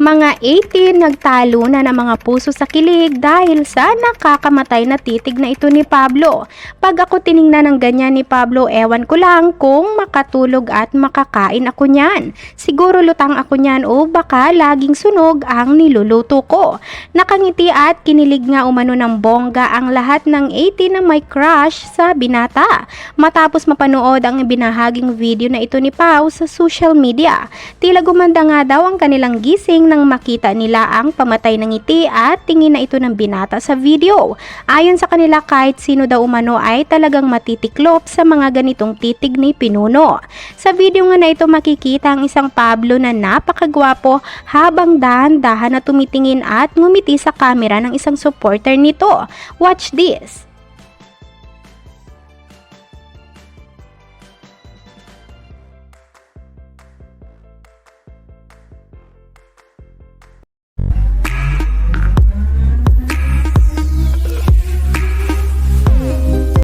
Mga 18 nagtalo na ng mga puso sa kilig dahil sa nakakamatay na titig na ito ni Pablo. Pag ako tiningnan ng ganyan ni Pablo, ewan ko lang kung makatulog at makakain ako niyan. Siguro lutang ako niyan o baka laging sunog ang niluluto ko. Nakangiti at kinilig nga umano ng bongga ang lahat ng 18 na may crush sa binata. Matapos mapanood ang binahaging video na ito ni Pau sa social media, tila gumanda nga daw ang kanilang gising nang makita nila ang pamatay ng ngiti at tingin na ito ng binata sa video. Ayon sa kanila, kahit sino daw umano ay talagang matitiklop sa mga ganitong titig ni Pinuno. Sa video nga na ito makikita ang isang Pablo na napakagwapo habang dahan-dahan na tumitingin at ngumiti sa camera ng isang supporter nito. Watch this!